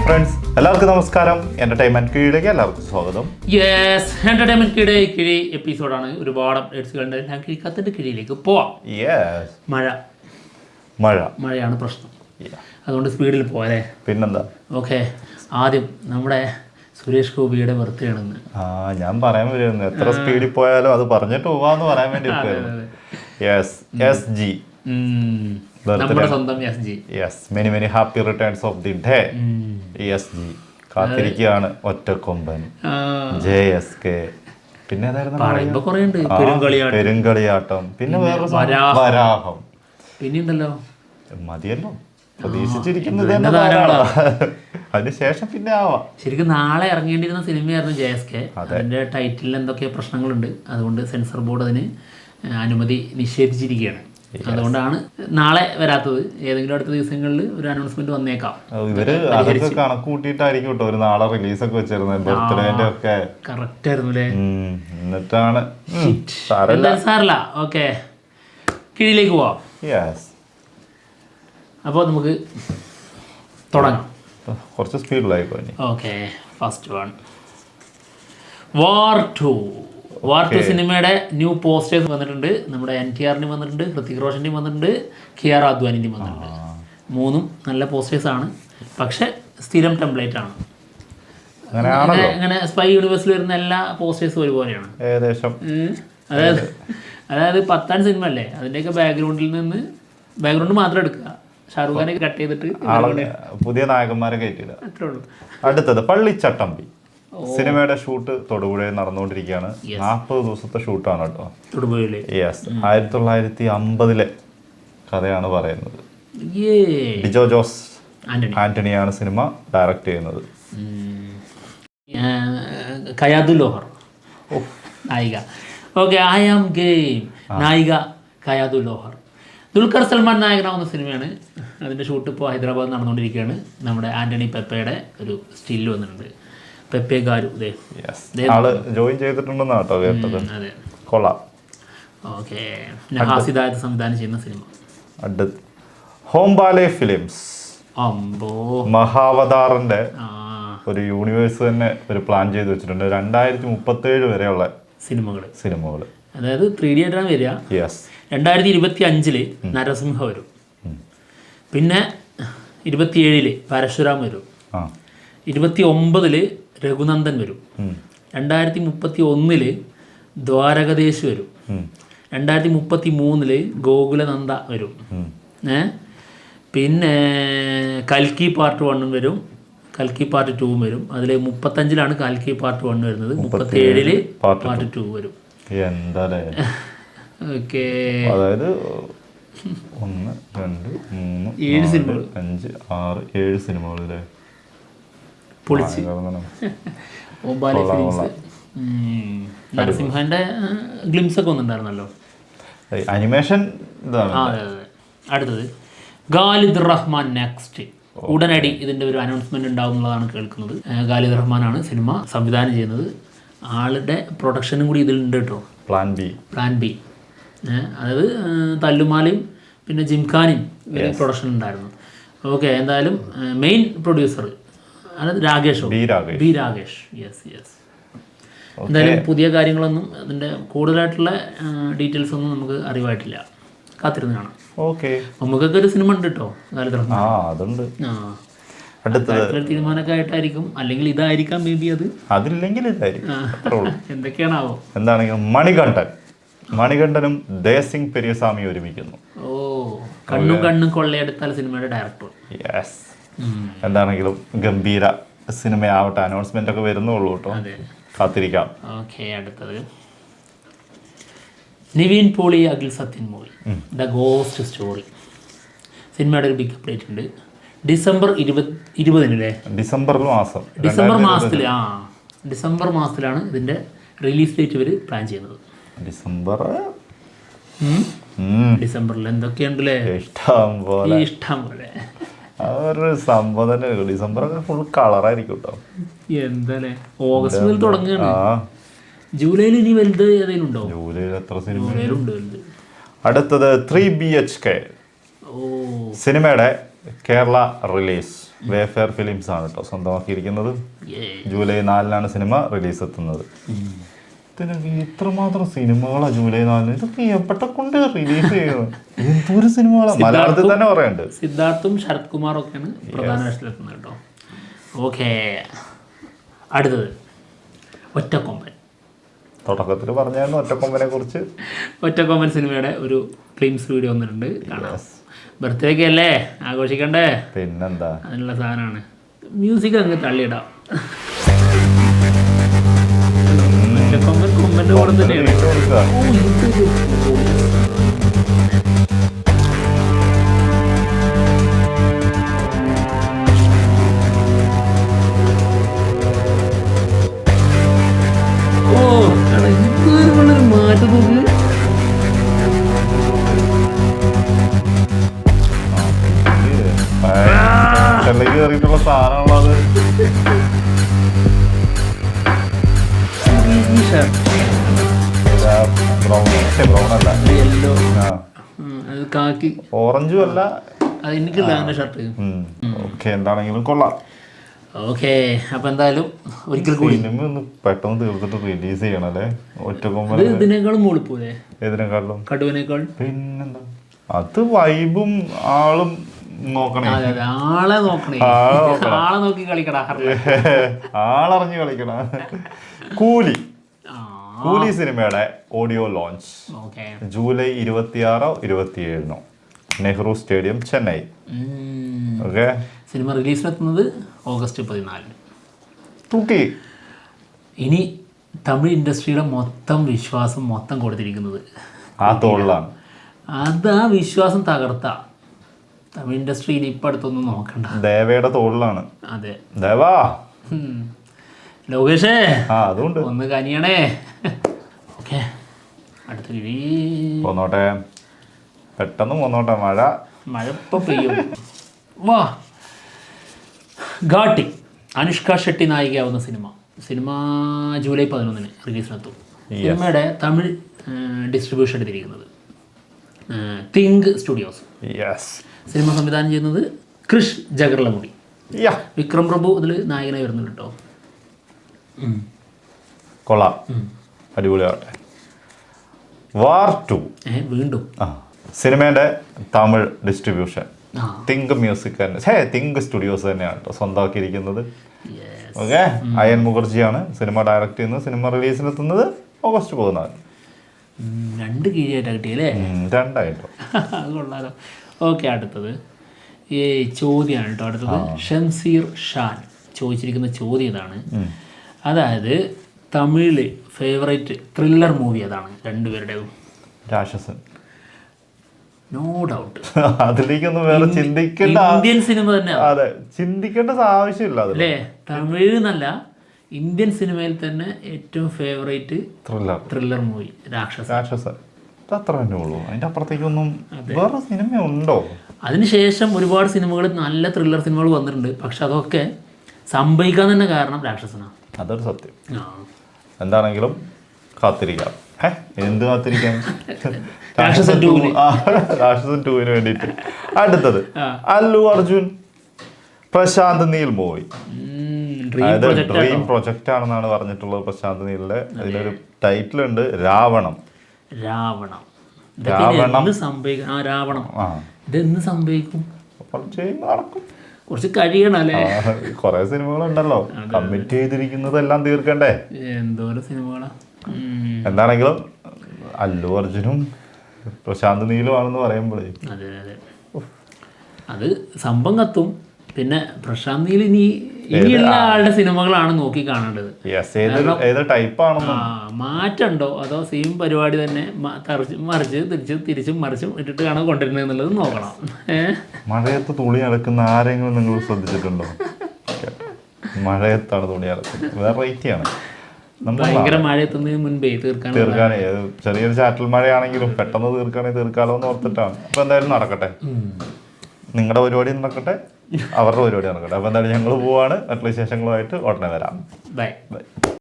Friends, എല്ലാവർക്കും നമസ്കാരം. Entertainment കീഴിലേക്ക് എല്ലാവർക്കും സ്വാഗതം. യെസ്, എന്റർടൈൻമെന്റ് കിഴി എപ്പിസോഡാണ്. ഒരുപാട് അപ്ഡേറ്റ്സുകളുണ്ട്. ഞാൻ കിഴിക്കത്തിന്റെ കിഴിയിലേക്ക് പോവാം. മഴയാണ് പ്രശ്നം. അതുകൊണ്ട് സ്പീഡിൽ പോരെ. പിന്നെന്താ? ഓക്കെ, ആദ്യം നമ്മുടെ സുരേഷ് ഗോപിയുടെ ബർത്ത്ഡേ ആണെന്ന്. ഞാൻ പറയാൻ വരുന്നു, എത്ര സ്പീഡിൽ പോയാലും അത് പറഞ്ഞിട്ട് പോവാന്ന് പറയാൻ വേണ്ടി. നമ്മുടെ സ്വന്തം SG. Many many happy returns of the day. SG കാത്തിരിക്കുകയാണ്. ഒറ്റക്കൊമ്പൻ, JSK, പിന്നെ പെരുങ്കളിയാട്ടം, പിന്നെ വേറെ വരാഹം, പിന്നെയുണ്ടല്ലോ മതിയല്ലോ, പ്രതീക്ഷിച്ചിരിക്കുന്നത് അതിനുശേഷം പിന്നെ ആവാം. ശരിക്കും നാളെ ഇറങ്ങേണ്ടിയിരുന്ന സിനിമയായിരുന്നു JSK. അതിന്റെ ടൈറ്റിലിൽ എന്തൊക്കെ പ്രശ്നങ്ങളുണ്ട്, അതുകൊണ്ട് സെൻസർ ബോർഡ് അതിന് അനുമതി നിഷേധിച്ചിരിക്കുകയാണ്. അതുകൊണ്ടാണ് നാളെ വരാത്തത്. ഏതെങ്കിലും അടുത്ത ദിവസങ്ങളിൽ ഒരു അനൗൺസ്മെന്റ് വന്നേക്കാം. ഇവര് അതൊക്കെ കണക്ക് കൂട്ടിയിട്ടായിരിക്കും കേട്ടോ ഒരു നാളെ റിലീസൊക്കെ വെച്ചിരുന്നത്. ബർത്ത്ഡേന്റെ ഒക്കെ കറക്റ്റ് ആയിരുന്നു അല്ലേ? എന്നിട്ടാണ് സാരല്ല. ഓക്കെ, കിഴിയിലേക്ക് പോവാം. അപ്പോൾ നമുക്ക് തുടങ്ങാം. കുറച്ച് സ്പീഡിലായിക്കോ. ഓക്കെ, ഫസ്റ്റ് വൺ, വാർ 2 സിനിമയുടെ ന്യൂ പോസ്റ്റേഴ്സ് വന്നിട്ടുണ്ട്. നമ്മുടെ NTRനും വന്നിട്ടുണ്ട്, ഹൃതിക് റോഷൻ്റെയും വന്നിട്ടുണ്ട്, കിയാറ അദ്വാനിൻ്റെയും വന്നിട്ടുണ്ട്. മൂന്നും നല്ല പോസ്റ്റേഴ്സ് ആണ്. പക്ഷെ സ്ഥിരം ടെംപ്ലേറ്റ് ആണ്. അങ്ങനെ സ്പൈ യൂണിവേഴ്സിൽ വരുന്ന എല്ലാ പോസ്റ്റേഴ്സും ഒരുപോലെയാണ് ഏകദേശം. അതായത് 10 സിനിമ അല്ലേ, അതിൻ്റെയൊക്കെ ബാക്ക്ഗ്രൗണ്ട് മാത്രം എടുക്കുക. ഷാറുഖ് ഖാനെ കട്ട് ചെയ്തിട്ട് പുതിയ നായകന്മാരെ കയറ്റില്ല. അത്രേ ഉള്ളൂ. അടുത്തത് പള്ളിച്ചട്ടമ്പി സിനിമയുടെ ഷൂട്ട് തൊടുപുഴയിൽ നടന്നുകൊണ്ടിരിക്കുകയാണ്. 40 ദിവസത്തെ ഷൂട്ടാണ് കേട്ടോ. 1950 കഥയാണ് പറയുന്നത്. ഡിജോ ജോസ് ആന്റണിയാണ് സിനിമ ഡയറക്റ്റ് ചെയ്യുന്നത്. കയാദു ലോഹർ നായിക. ഓക്കെ, ഐ ആം ഗെയിം നായിക കയാദു ലോഹർ. ദുൽഖർ സൽമാൻ നായകനാവുന്ന സിനിമയാണ്. അതിൻ്റെ ഷൂട്ട് ഇപ്പോൾ ഹൈദരാബാദ് നടന്നുകൊണ്ടിരിക്കുകയാണ്. നമ്മുടെ ആന്റണി പെപ്പയുടെ ഒരു സ്റ്റില്ല് വന്നിട്ടുണ്ട്. പെപ്പെ ഗാരു ജോയിൻ ചെയ്തിട്ടുണ്ടെന്നാണ് കേട്ടോ കേട്ടത്. അതെ, കൊള്ളാം. ഓക്കെ, നഹാസിദായത് സംവിധാനം ചെയ്യുന്ന സിനിമ. അടുത്ത് ഹോംബാലെ ഫിലിംസ്. മഹാവതാറിന്റെ ഒരു യൂണിവേഴ്സ് തന്നെ ഒരു പ്ലാൻ ചെയ്ത് വെച്ചിട്ടുണ്ട്. 2037 വരെയുള്ള സിനിമകൾ. അതായത് 3D ആയിട്ടാണ് വരിക. 2025 നരസിംഹ വരും. പിന്നെ 27 പരശുരാം വരും. 29 രഘുനന്ദൻ വരും. 2031 ദ്വാരകദേശ് വരും. 2033 ഗോകുലനന്ദ വരും. പിന്നെ കൽക്കി പാർട്ട് 1 വരും, കൽക്കി പാർട്ട് 2 വരും. അതിൽ 35 കൽക്കി പാർട്ട് 1 വരുന്നത്. 37 പാർട്ട് 2 വരും. എന്താ ഓക്കെ, അതായത് 1 2 3 4 5 6 7 സിനിമകളിലെ പൊളിച്ച് നരസിംഹന്റെ ഗ്ലിംസ് ഒക്കെ ഒന്നുണ്ടായിരുന്നല്ലോ. അനിമേഷൻ. അടുത്തത് ഖാലിദ് റഹ്മാൻ നെക്സ്റ്റ്. ഉടനടി ഇതിന്റെ ഒരു അനൗൺസ്മെന്റ് ഉണ്ടാവും എന്നുള്ളതാണ് കേൾക്കുന്നത്. ഖാലിദ് റഹ്മാനാണ് സിനിമ സംവിധാനം ചെയ്യുന്നത്. ആളുടെ പ്രൊഡക്ഷനും കൂടി ഇതിലുണ്ട് കേട്ടോ. Plan B. അതായത് തല്ലുമാലയും പിന്നെ ജിംഖാനും പ്രൊഡക്ഷൻ ഉണ്ടായിരുന്നു. ഓക്കെ, എന്തായാലും main producer B Rakesh. Yes. എന്തായാലും പുതിയ കാര്യങ്ങളൊന്നും അതിൻ്റെ കൂടുതലായിട്ടുള്ള ഡീറ്റെയിൽസ് ഒന്നും നമുക്ക് അറിവായിട്ടില്ല. കാത്തിരുന്ന് കാണാം. നമുക്കൊക്കെ ഒരു സിനിമ ഉണ്ട് കേട്ടോ അതുണ്ട്. തീരുമാനമൊക്കെ ആയിട്ടായിരിക്കും, അല്ലെങ്കിൽ ഇതായിരിക്കാം മേ ബി. അതില്ലെങ്കിൽ എന്തൊക്കെയാണാവോ. എന്താണെങ്കിലും മണികണ്ഠനും ദേശിംഗ് പെരിയസ്വാമി ഒരുമിക്കുന്നു. കണ്ണും കൊള്ളയെടുത്താൽ സിനിമയുടെ ഡയറക്ടർ. എന്താണെങ്കിലും ഗംഭീര സിനിമയാവട്ടെ. അനൗൺസ്മെന്റ് ഒക്കെ വരുന്നുള്ളൂ കേട്ടോ, കാത്തിരിക്കാം. ഓക്കെ, അടുത്തത് Nivin Pauly Akhil Sathyan movie the ghost story. സിനിമയുടെ ഒരു ബിഗ് അപ്ഡേറ്റ് ഉണ്ട്. ഡിസംബർ 20 ഡിസംബർ മാസത്തിലാണ് ഇതിന്റെ റിലീസ് ഡേറ്റ് ഇവർ പ്ലാൻ ചെയ്യുന്നത്. ഡിസംബറിൽ എന്തൊക്കെയുണ്ടല്ലേ, ഇഷ്ടം പോലെ ഒരു സംഭവം തന്നെ. ഡിസംബറൊക്കെ ഫുൾ കളറായിരിക്കും കേട്ടോ. എന്താല്ലേ, ഓഗസ്റ്റ് മുതൽ തുടങ്ങുകയാണ്. ജൂലൈയിൽ ഇനി വലുത് ഏതെങ്കിലും ഉണ്ടോ? ജൂലൈയിൽ എത്ര സിനിമ? അടുത്തത് 3 BHK സിനിമയുടെ കേരള റിലീസ് വേഫെയർ ഫിലിംസ് ആണ് കേട്ടോ സ്വന്തമാക്കിയിരിക്കുന്നത്. ജൂലൈ 4 സിനിമ റിലീസ് എത്തുന്നത്. ഇതിനൊക്കെ ഇത്രമാത്രം സിനിമകളാണ് ജൂലൈ 4. ഇതൊക്കെ എവിടെ കൊണ്ട് റിലീസ് ചെയ്യുന്നത്? എന്തൊരു സിനിമകളാണ് മലയാളത്തിൽ തന്നെ പറയാനുണ്ട്. സിദ്ധാർത്ഥും ശരത് കുമാറും ഒക്കെയാണ് പ്രധാന വേഷത്തിലെത്തുന്നത് കേട്ടോ. ഓക്കെ, അടുത്തത് ഒറ്റക്കൊമ്പൻ. തുടക്കത്തിൽ പറഞ്ഞായിരുന്നു ഒറ്റക്കൊമ്പനെ കുറിച്ച്. ഒറ്റക്കൊമ്പൻ സിനിമയുടെ ഒരു ക്ലിംസ് വീഡിയോ വന്നിട്ടുണ്ട്, കാണാം. ബർത്ത്ഡേക്ക് അല്ലേ, ആഘോഷിക്കണ്ടേ? പിന്നെന്താ, അതിനുള്ള സാധനമാണ്. മ്യൂസിക് അങ്ങ് തള്ളിയിടാം. ഒറ്റക്കൊമ്പൻ കൊമ്പൻ്റെ കൂടെ തന്നെയാണ്. മാറ്റം നോക്ക്. കയറിയിട്ടുള്ള സാധനമുള്ളത്. യെല്ലോ, അത് കാക്കി, ഓറഞ്ചും അല്ല, അത് എനിക്കില്ല എൻ്റെ ഷർട്ട്. ഓക്കെ, എന്താണെങ്കിലും കൊള്ളാം. ഓക്കെ, അപ്പൊ എന്തായാലും ഒരിക്കൽ കൂടി സിനിമ ഒന്ന് പെട്ടെന്ന് തീർത്തിട്ട് റിലീസ് ചെയ്യണല്ലേ. ഒറ്റക്കൊമ്പൻ ഇതിനേക്കാളും മോളിപ്പോലെ, ഏതിനേക്കാളും കടുവനേക്കാൾ. പിന്നെന്താ, അത് വൈബും ആളും നോക്കണേ. ആളെ നോക്കണേ, ആളെ നോക്കി കളിക്കടാ, ആളറിഞ്ഞ് കളിക്കണ. കൂലി സിനിമയുടെ audio launch July 26 27 Nehru stadium, Chennai. Okay, സിനിമ റിലീസിനെത്തുന്നത് ഓഗസ്റ്റ് 14. ഇനി തമിഴ് ഇൻഡസ്ട്രിയുടെ മൊത്തം വിശ്വാസം മൊത്തം കൊടുത്തിരിക്കുന്നത് ആ തോളിലാണ്. അത് ആ വിശ്വാസം തകർത്ത തമിഴ് ഇൻഡസ്ട്രി ഇനി ഇപ്പം അടുത്തൊന്നും നോക്കണ്ട, ദേവയുടെ തോളിലാണ്. അതെ, ദേവാ ലോകേഷേ അതുകൊണ്ട് ഒന്ന് കനിയണേ. ഓക്കെ, അടുത്ത കിഴി പോന്നോട്ടെ, പെട്ടെന്ന് പോന്നോട്ടെ. മഴ ഇപ്പം പെയ്യും. വാ, ഘാട്ടി അനുഷ്ക ഷെട്ടി നായികയാവുന്ന സിനിമ ജൂലൈ 11 റിലീസിനെത്തും. സിനിമയുടെ തമിഴ് ഡിസ്ട്രിബ്യൂഷൻ എടുത്തിരിക്കുന്നത് തിങ്ക് സ്റ്റുഡിയോസ്. സിനിമ സംവിധാനം ചെയ്യുന്നത് ക്രിഷ് ജഗർലമുടി. വിക്രം പ്രഭു ഇതിൽ നായകനായി വരുന്നുണ്ട് കേട്ടോ. കൊള്ളാം, അടിപൊളിയാവട്ടെ. വാർ 2 വീണ്ടും സിനിമേൻ്റെ തമിഴ് ഡിസ്ട്രിബ്യൂഷൻ തിങ്ക് മ്യൂസിക് തന്നെ, തിങ്ക് സ്റ്റുഡിയോസ് തന്നെയാണ് കേട്ടോ സ്വന്തമാക്കിയിരിക്കുന്നത്. ഓക്കെ, അയൻ മുഖർജിയാണ് സിനിമ ഡയറക്റ്റ് ചെയ്യുന്നത്. സിനിമ റിലീസിനെത്തുന്നത് ഓഗസ്റ്റ് 14. 2 കീഴിയായിട്ടാണ് കിട്ടിയല്ലേ? 2 ആയിട്ടോ. അത് കൊള്ളാലോ. ഓക്കെ, അടുത്തത് ഈ ചോദ്യമാണ് കേട്ടോ. അടുത്തത് ഷംസീർ ഷാൻ ചോദിച്ചിരിക്കുന്ന ചോദ്യം ഇതാണ്. അതായത് തമിഴിൽ ഫേവറേറ്റ് ത്രില്ലർ മൂവി അതാണ് രണ്ടുപേരുടെയും? രാക്ഷസൻ. No doubt. അതിലേക്കൊന്നും വേറെ ചിന്തിക്കേണ്ട, ഇന്ത്യൻ സിനിമ തന്നെ. അതെ, ചിന്തിക്കേണ്ട ആവശ്യമില്ല അല്ലേ? തമിഴ് എന്നല്ല, ഇന്ത്യൻ സിനിമയിൽ തന്നെ ഏറ്റവും ഫേവറേറ്റ് ത്രില്ലർ മൂവി രാക്ഷസൻ. അത്ര തന്നെ ഉള്ളൂ, അതിൻ്റെ അപ്പുറത്തേക്കൊന്നും വേറെ സിനിമ ഉണ്ടോ? അതിനുശേഷം ഒരുപാട് സിനിമകൾ, നല്ല ത്രില്ലർ സിനിമകൾ വന്നിട്ടുണ്ട്. പക്ഷെ അതൊക്കെ സംഭവിക്കാൻ തന്നെ കാരണം രാക്ഷസനാണ്. അതൊരു സത്യം. എന്താണെങ്കിലും കാത്തിരിക്കാം. എന്ത് കാത്തിരിക്കാം? രാക്ഷസൻ 2-ന് വേണ്ടിയിട്ട്. അടുത്തത് Allu Arjun Prashanth Neel movie. Dream project ആണെന്നാണ് പറഞ്ഞിട്ടുള്ളത് പ്രശാന്ത് നീലിന്റെ. അതിലൊരു ടൈറ്റിൽ ഉണ്ട്, രാവണം. ഇതെന്ന് സംഭവിക്കും? കുറച്ച് കഴിയണം അല്ലേ? കുറെ സിനിമകളുണ്ടല്ലോ, കമ്മിറ്റ് ചെയ്തിരിക്കുന്നതെല്ലാം തീർക്കണ്ടേ? എന്തോരം സിനിമകളാ. എന്താണെങ്കിലും അല്ലു അർജുനും പ്രശാന്ത് നീലും ആണെന്ന് പറയുമ്പോഴേ അതെ, അത് സംഭവം കത്തും. പിന്നെ പ്രശാന്ത് നീൽ ഇനിയുള്ള ആളുടെ സിനിമകളാണ് നോക്കി കാണേണ്ടത്. മാറ്റമുണ്ടോ അതോ സെയിം പരിപാടി തന്നെ തിരിച്ചും മറിച്ചും ഇട്ടിട്ട് കാണാൻ കൊണ്ടിരുന്നത് എന്നുള്ളത് നോക്കണം. മഴയത്ത് തുണി അലക്കുന്ന ആരെങ്കിലും നിങ്ങൾ ശ്രദ്ധിച്ചിട്ടുണ്ടോ? മഴയത്താണ് തുണി അലക്കുന്നത്, വെറൈറ്റിയാണ്. ഭയങ്കര മഴയെത്തുന്നതിന് മുൻപേ തീർക്കാനേ, ചെറിയൊരു ചാറ്റൽ മഴയാണെങ്കിലും പെട്ടെന്ന് തീർക്കാലോ എന്ന് ഓർത്തിട്ടാണ്. അപ്പൊ എന്തായാലും നടക്കട്ടെ, നിങ്ങളുടെ പരിപാടി നടക്കട്ടെ, അവരുടെ പരിപാടി നടക്കട്ടെ. അപ്പൊ എന്തായാലും ഞങ്ങൾ പോവാണ്. മറ്റുള്ള വിശേഷങ്ങളുമായിട്ട് ഉടനെ വരാം. ബൈ.